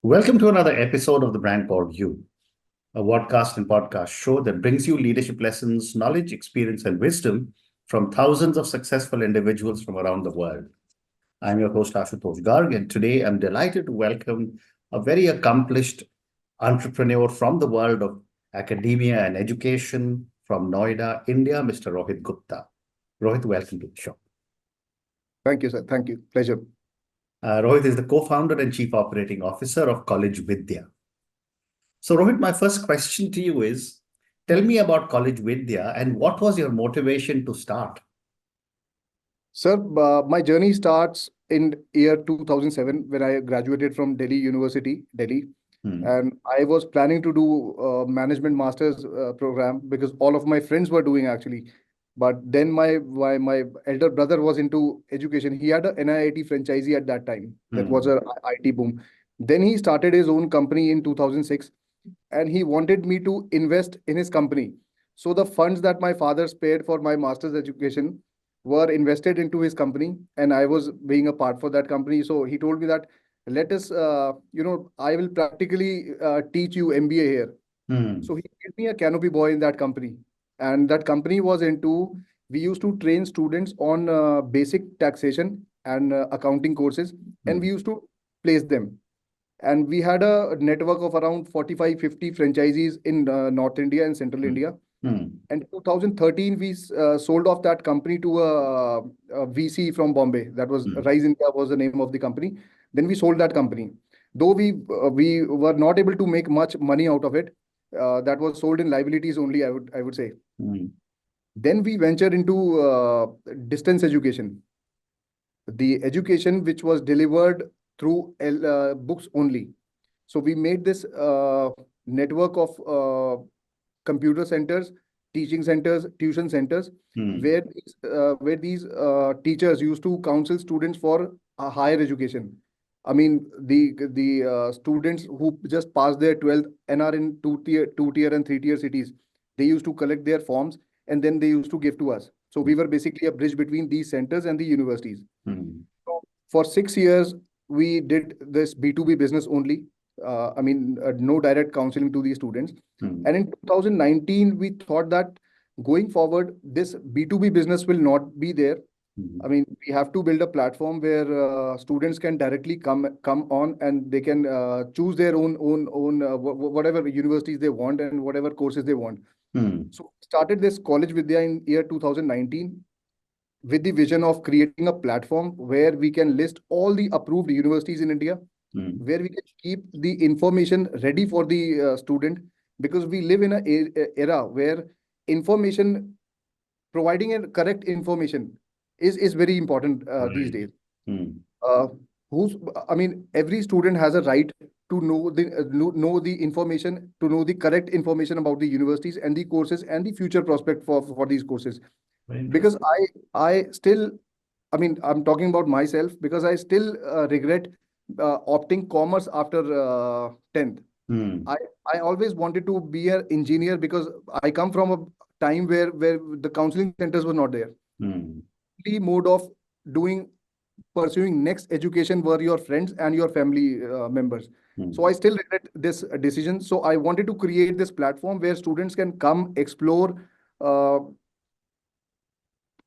Welcome to another episode of the brand called You, a podcast and podcast show that brings you leadership lessons, knowledge, experience, and wisdom from thousands of successful individuals from around the world. I'm your host, Ashutosh Garg, and today I'm delighted to welcome a very accomplished entrepreneur from the world of academia and education from Noida, India, Mr. Rohit Gupta. Rohit, welcome to the show. Thank you, sir. Thank you. Pleasure. Rohit is the co-founder and chief operating officer of College Vidya. So, Rohit, my first question to you is, tell me about College Vidya and what was your motivation to start? Sir, my journey starts in year 2007 when I graduated from Delhi University, Delhi. Hmm. And I was planning to do management master's program because all of my friends were doing actually. But then my elder brother was into education. He had a NIIT franchisee at that time. That was Hmm. a IT boom. Then he started his own company in 2006 and he wanted me to invest in his company. So the funds that my father spared for my master's education were invested into his company, and I was being a part for that company. So he told me that let us, I will practically teach you MBA here. Hmm. So he gave me a canopy boy in that company, and that company was into. We used to train students on basic taxation and accounting courses, and we Hmm. used to place them, and we had a network of around 45, 50 franchisees in North India and Central Hmm. India. Hmm. And 2013, we sold off that company to a VC from Bombay. That was Hmm. Rise India was the name of the company. Then we sold that company. Though we were not able to make much money out of it, that was sold in liabilities only, I would say. Hmm. Then we ventured into distance education, the education which was delivered through books only. So we made this network of computer centers, teaching centers, tuition centers, Hmm. where these teachers used to counsel students for higher education. I mean, the students who just passed their 12th and are in two tier and three-tier cities, they used to collect their forms and then they used to give to us. So we were basically a bridge between these centers and the universities. Hmm. So for 6 years, we did this B2B business only. No direct counseling to these students. Hmm. And in 2019, we thought that going forward, this B2B business will not be there. Hmm. I mean, we have to build a platform where students can directly come on and they can choose their own whatever universities they want and whatever courses they want. Hmm. So started this College Vidya in year 2019 with the vision of creating a platform where we can list all the approved universities in India, Hmm. where we can keep the information ready for the student, because we live in an era where information, providing a correct information is very important these Right. days. Hmm. Uh, who's I mean, every student has a right to know the information, to know the correct information about the universities and the courses and the future prospect for these courses. Very Because interesting. I still, I mean, I'm talking about myself because I still regret opting commerce after 10th. Hmm. I, I always wanted to be an engineer because I come from a time where the counseling centers were not there. Hmm. The mode of doing pursuing next education were your friends and your family members. So Hmm. I still regret this decision. So I wanted to create this platform where students can come explore, uh,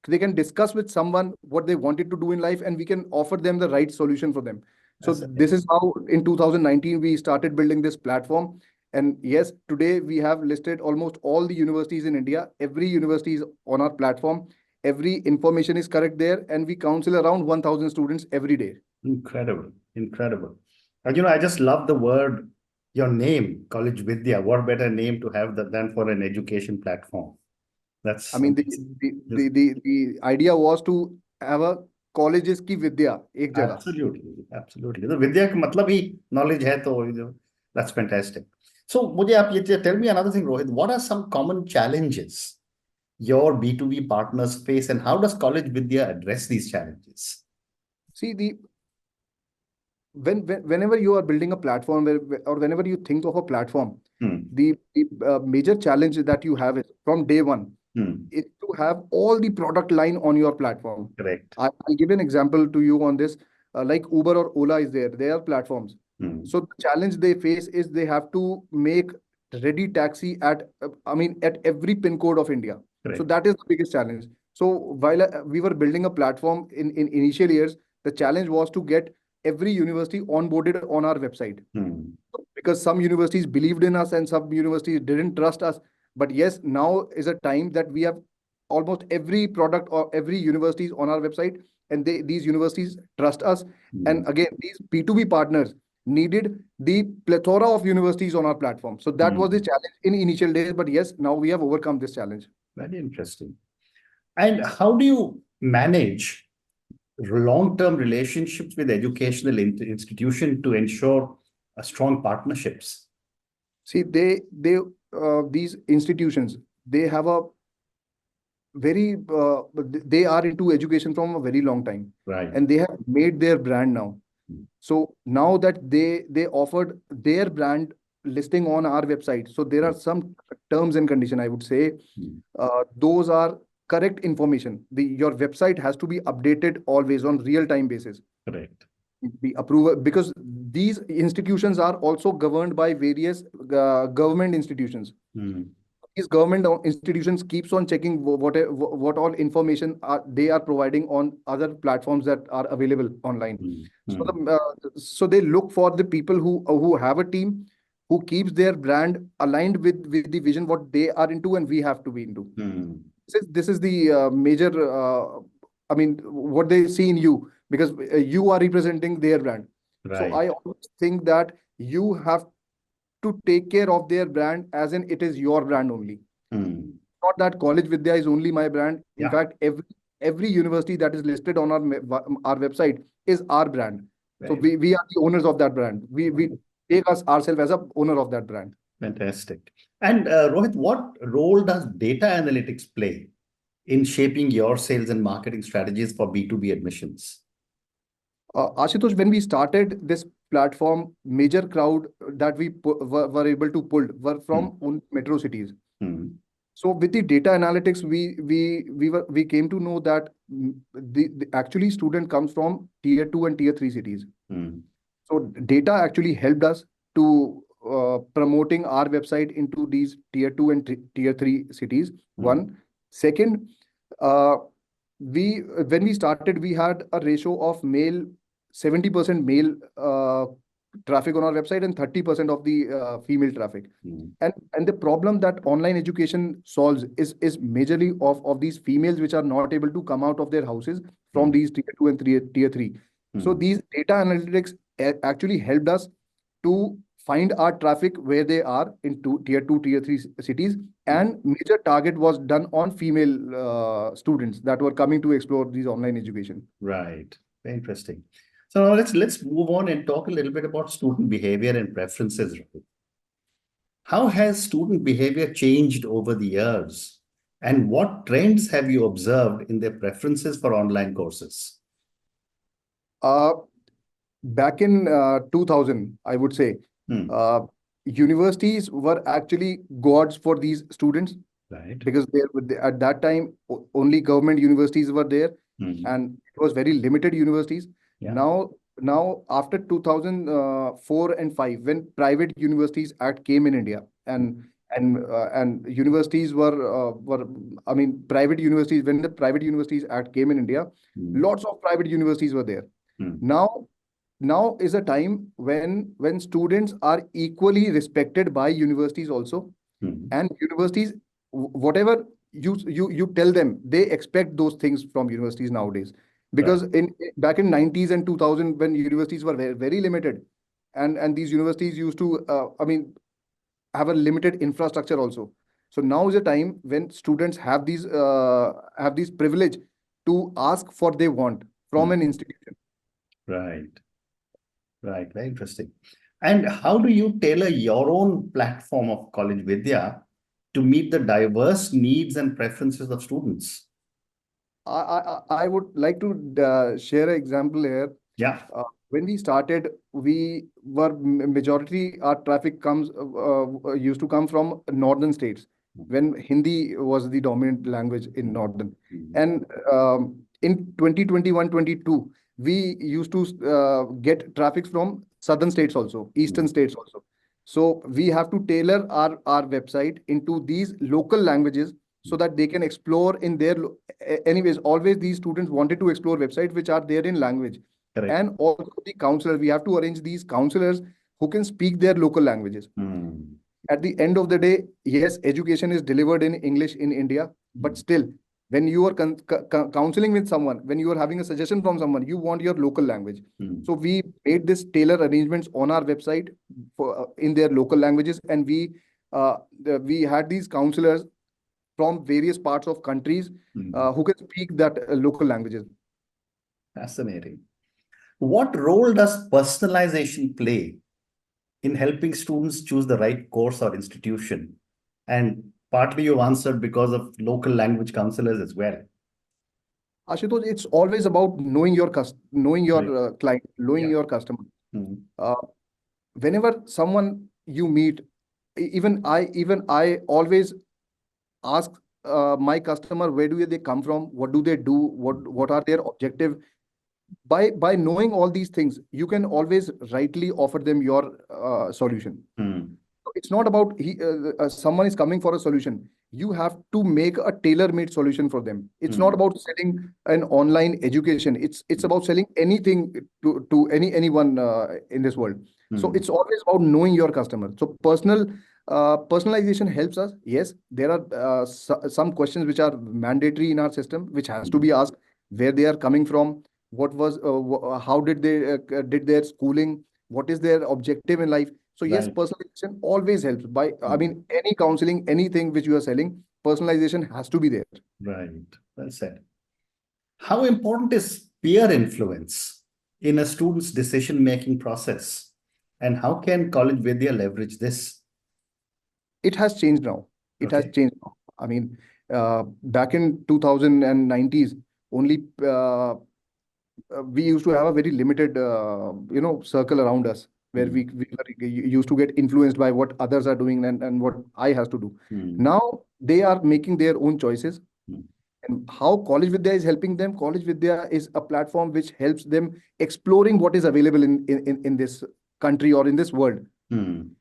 they can discuss with someone what they wanted to do in life and we can offer them the right solution for them. So That's this is amazing. how in 2019 we started building this platform. And yes, today we have listed almost all the universities in India. Every university is on our platform. Every information is correct there, and we counsel around 1000 students every day. Incredible. Incredible. And I just love the word, your name, College Vidya. What better name to have than for an education platform? I That's mean, amazing. the, Yes. the, the, the idea was to have a colleges की विद्या एक जगह. Absolutely, absolutely. तो विद्या का मतलब ही knowledge है तो that's fantastic. So मुझे आप ये tell me another thing, Rohit. What are some common challenges your B2B partners face, and how does College Vidya address these challenges? See, whenever you are building a platform or whenever you think of a platform, Hmm. the major challenge that you have is from day one Hmm. is to have all the product line on your platform. Correct. I'll give an example to you on this. Like Uber or Ola is there. They are platforms. Hmm. So the challenge they face is they have to make ready taxi at, at every pin code of India. So Correct. that is the biggest challenge. So while we were building a platform in initial years, the challenge was to get every university onboarded on our website, Hmm. because some universities believed in us and some universities didn't trust us. But yes, now is a time that we have almost every product or every universities on our website, and these universities trust us. Hmm. And again, these P2B partners needed the plethora of universities on our platform. So that was the Hmm. challenge in initial days. But yes, now we have overcome this challenge. Very interesting. And how do you manage long-term relationships with educational institution to ensure strong partnerships? See, these institutions, they have a very they are into education from a very long time, Right. and they have made their brand now. Hmm. So now that they offered their brand listing on our website, so there are some terms and condition, I would say. Hmm. Those are correct information. Your website has to be updated always on real time basis. Correct. The approval, because these institutions are also governed by various government institutions. Hmm. These government institutions keeps on checking what all information they are providing on other platforms that are available online. Hmm. So Hmm. so they look for the people who have a team who keeps their brand aligned with the vision what they are into and we have to be into. Hmm. This is the major what they see in you, because you are representing their brand. So I Right. always think that you have to take care of their brand as in it is your brand only. Hmm. Not that College Vidya is only my brand. In Yeah. fact, every university that is listed on our website is our brand. So Very we are the owners of that brand. We take us ourselves as a owner of that brand. fantastic. And Rohit, what role does data analytics play in shaping your sales and marketing strategies for B2B admissions? Ashutosh, when we started this platform, major crowd that were able to pull were Hmm. from only metro cities. Hmm. So with the data analytics, we came to know that the actually student comes from tier 2 and tier 3 cities. Hmm. So data actually helped us to promoting our website into these tier 2 and tier 3 cities. Hmm. One. Second, uh, we when we started, we had a ratio of male, 70% male traffic on our website and 30% of the female traffic. Hmm. And the problem that online education solves is majorly of these females which are not able to come out of their houses from Hmm. these tier 2 and tier 3. So Hmm. these data analytics actually helped us to find our traffic where they are in tier 2, tier 3 cities. Hmm. And major target was done on female students that were coming to explore these online education. Right. Very interesting. So now let's move on and talk a little bit about student behavior and preferences, Rohit. How has student behavior changed over the years? And what trends have you observed in their preferences for online courses? Uh, Back in 2000, I would say, Hmm. uh, universities were actually gods for these students, Right. because at that time only government universities were there, Hmm. and it was very limited universities. Yeah. Now after 2004 and 5, when private universities act came in India, and universities were private universities, when the private universities act came in India, Hmm. lots of private universities were there. Hmm. Now now is a time when students are equally respected by universities also. Hmm. And universities, whatever you tell them, they expect those things from universities nowadays. Right. Because in back in 90s and 2000, when universities were very limited, and these universities used to have a limited infrastructure also. So now is a time when students have these privilege to ask for they want from Hmm. an institution. Right. Right. Very interesting. And how do you tailor your own platform of College Vidya to meet the diverse needs and preferences of students? I would like to share an example here. Yeah. When we started, we were majority our traffic comes used to come from northern states, when Hindi was the dominant language in Hmm. northern. Hmm. And in 2021-22, we used to get traffic from southern states also, eastern Mm. states also. So we have to tailor our website into these local languages so that they can explore in their anyways, always these students wanted to explore websites which are there in language. Correct. And also the counselors, we have to arrange these counselors who can speak their local languages. Mm. At the end of the day, yes, education is delivered in English in India, but Mm. still, when you are counseling with someone, when you are having a suggestion from someone, you want your local language. Mm. So we made this tailor arrangements on our website for in their local languages, and we had these counselors from various parts of countries Mm. who can speak that local languages. Fascinating. What role does personalization play in helping students choose the right course or institution? And partly you answered because of local language counselors as well. Ashutosh, it's always about knowing your Right. client, knowing Yeah. your customer. Mm. Uh, Whenever someone you meet, even I always ask my customer, where do they come from, what do they do, what are their objective. By knowing all these things, you can always rightly offer them your solution. Mm. It's not about someone is coming for a solution. You have to make a tailor-made solution for them. It's not Mm. about selling an online education. It's about selling anything to anyone in this world. So Mm. it's always about knowing your customer. So personalization helps us. Yes, there are some questions which are mandatory in our system, which has to Mm. be asked: where they are coming from, what was how did they did their schooling, what is their objective in life. So yes, Right. personalization always helps. I Mm. mean, any counseling, anything which you are selling, personalization has to be there. Right. Well said. How important is peer influence in a student's decision-making process? And how can College Vidya leverage this? It has changed now. It has Okay. changed now. I mean, back in 2090s, only we used to have a very limited, circle around us where Mm. used to get influenced by what others are doing and what I has to do. Mm. Now they are making their own choices. Mm. And how College Vidya is helping them? College Vidya is a platform which helps them exploring what is available in this country or in this world Mm.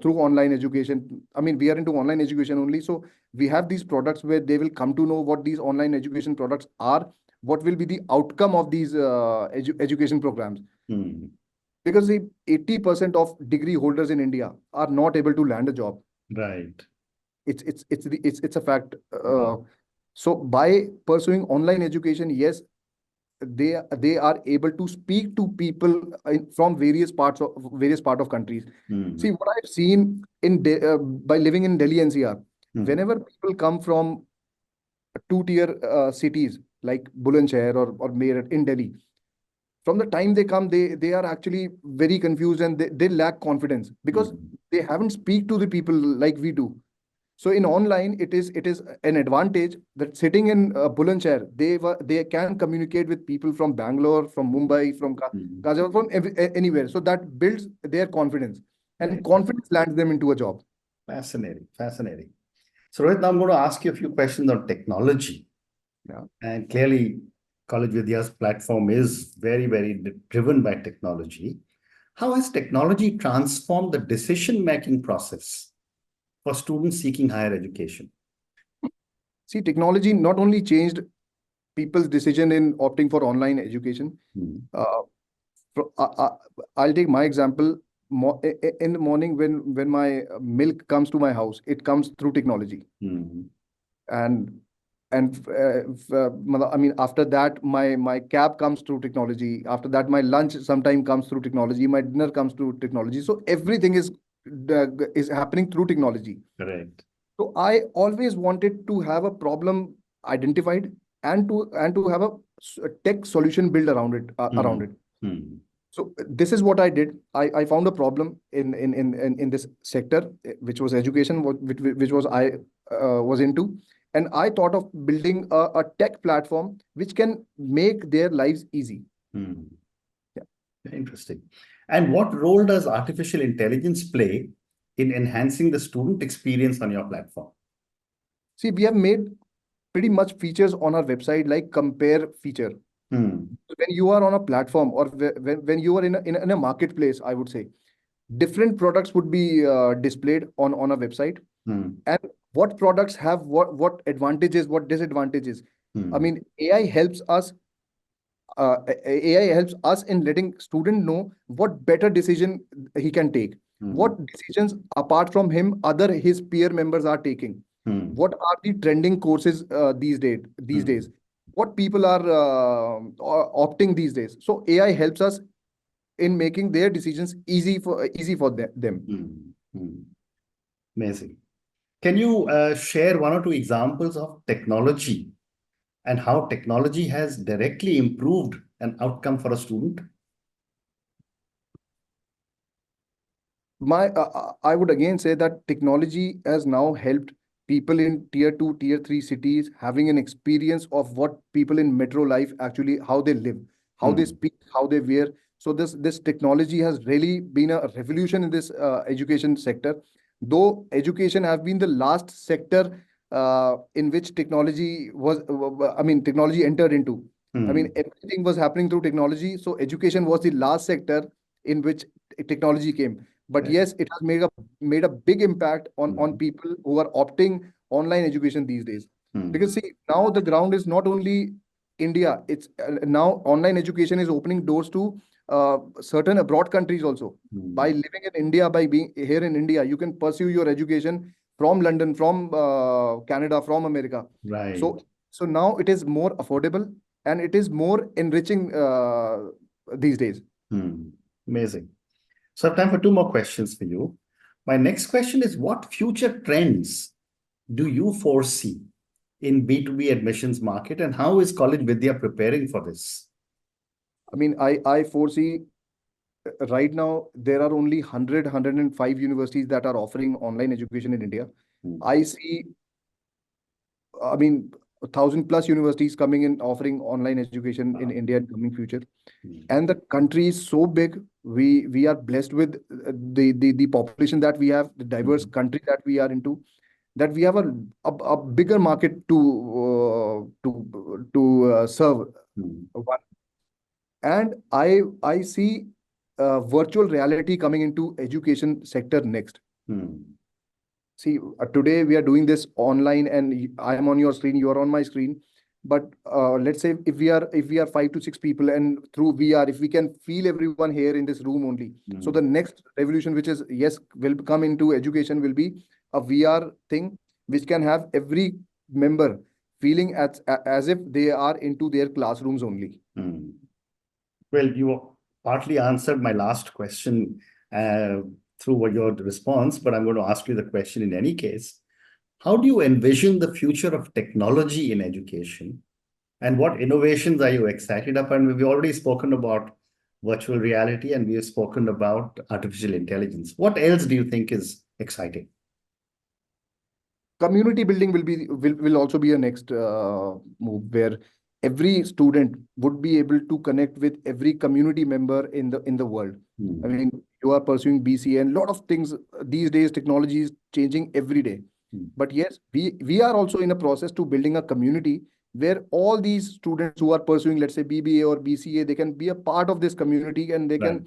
through online education. I mean, we are into online education only, so we have these products where they will come to know what these online education products are, what will be the outcome of these education programs. Mm. Because the 80% of degree holders in India are not able to land a job. Right. It's a fact. So by pursuing online education, yes, they are able to speak to people from various part of countries. See, Mm. what I've seen by living in Delhi NCR, Mm. whenever people come from two-tier cities like Bulandshahr or Meerut in Delhi, from the time they come, they are actually very confused and they lack confidence because Mm. they haven't speak to the people like we do. So in online, it is an advantage that sitting in Bulandshahr, they can communicate with people from Bangalore, from Mumbai, from Mm. Ghaziabad, from anywhere. So that builds their confidence, and Right. confidence lands them into a job. Fascinating. Fascinating. So, Rohit, now I'm going to ask you a few questions on technology. Yeah. And clearly, College Vidya's platform is very, very driven by technology. How has technology transformed the decision-making process for students seeking higher education? See, technology not only changed people's decision in opting for online education. Mm. Uh, I'll take my example. In the morning, when my milk comes to my house, it comes through technology. Mm. and I mean, after that, my cab comes through technology. After that, my lunch sometime comes through technology. My dinner comes through technology. So everything is happening through technology. Correct. So I always wanted to have a problem identified and to have a tech solution built around Mm. it. Mm. So this is what I did. I found a problem in this sector, which was education, which was I was into, and I thought of building a tech platform which can make their lives easy. Mm. Yeah. Very interesting. And what role does artificial intelligence play in enhancing the student experience on your platform? See, we have made pretty much features on our website like compare feature. Hmm. When you are on a platform, or when you are in a marketplace, I would say different products would be displayed on a website, Hmm. and what products have what advantages, what disadvantages. I Hmm. mean, AI helps us in letting student know what better decision he can take, Hmm. what decisions apart from him other his peer members are taking, Hmm. what are the trending courses these Hmm. days, what people are opting these days. So AI helps us in making their decisions easy for them. Hmm. Hmm. Amazing. Can you share one or two examples of technology and how technology has directly improved an outcome for a student? I would again say that technology has now helped people in tier 2, tier 3 cities having an experience of what people in metro life actually, how they live, how they Hmm. speak, how they wear. So this technology has really been a revolution in this education sector. Though education have been the last sector in which technology was, I mean, technology entered into. I mean, Hmm. everything was happening through technology. So education was the last sector in which technology came. But Right. yes, it has made a big impact on Hmm. people who are opting online education these days. Because Hmm. see, now the ground is not only India, it's now online education is opening doors to certain abroad countries also. By Hmm. living in India, by being here in India, you can pursue your education from London, from Canada, from America. Right. So now it is more affordable, and it is more enriching these days. Hmm. Amazing. So I have time for two more questions for you. My next question is, what future trends do you foresee in B2B admissions market, and how is College Vidya preparing for this? I mean, I foresee right now there are only 105 universities that are offering online education in India. Hmm. I see, I mean, 1,000 plus universities coming in offering online education in Wow. India in coming future. Hmm. And the country is so big. We are blessed with the population that we have, the diverse Hmm. country that we are into, that we have a bigger market to serve. Hmm. And I see virtual reality coming into education sector next. Hmm. See, today we are doing this online, and I am on your screen, you are on my screen. But let's say if we are 5 to 6 people, and through VR, if we can feel everyone here in this room only. So the Hmm. next revolution, which is yes, will come into education, will be a VR thing, which can have every member feeling as if they are into their classrooms only. Hmm. Well, you partly answered my last question uh, through what your response, but I'm going to ask you the question in any case. How do you envision the future of technology in education? And what innovations are you excited about? And we've already spoken about virtual reality and we have spoken about artificial intelligence. What else do you think is exciting? Community building will also be a next move, where every student would be able to connect with every community member in the world. I Hmm. mean, you are pursuing BCA, and a lot of things these days, technology is changing every day. Hmm. But yes, we are also in a process to building a community where all these students who are pursuing, let's say, BBA or BCA, they can be a part of this community, and they Right.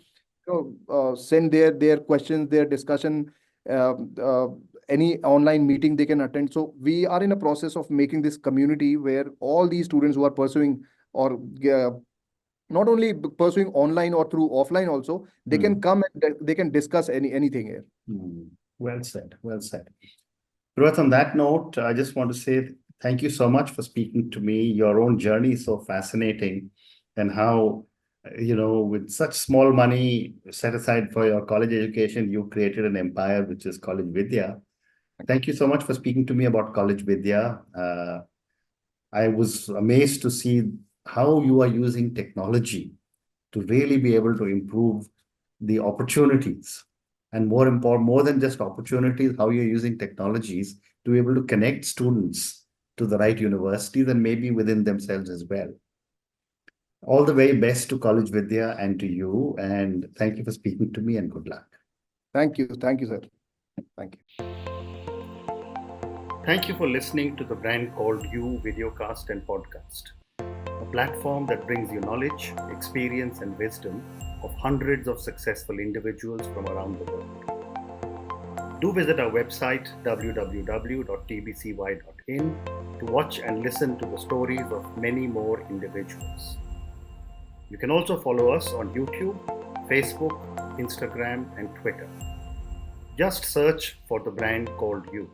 can send their questions, their discussion, uh, uh, any online meeting they can attend. So we are in a process of making this community where all these students who are pursuing, or not only pursuing online or through offline also, they can Hmm. come and they can discuss anything here. Hmm. Well said. Well said. Rohit, on that note, I just want to say thank you so much for speaking to me. Your own journey is so fascinating, and how, with such small money set aside for your college education, you created an empire, which is College Vidya. Thank you so much for speaking to me about College Vidya. I was amazed to see how you are using technology to really be able to improve the opportunities, and more important, more than just opportunities, how you're using technologies to be able to connect students to the right universities and maybe within themselves as well. All the very best to College Vidya and to you, and thank you for speaking to me, and good luck. Thank you, sir. Thank you. Thank you for listening to the brand called You Videocast and Podcast. a platform that brings you knowledge, experience, and wisdom of hundreds of successful individuals from around the world. Do visit our website www.tbcy.in to watch and listen to the stories of many more individuals. You can also follow us on YouTube, Facebook, Instagram, and Twitter. Just search for the brand called You.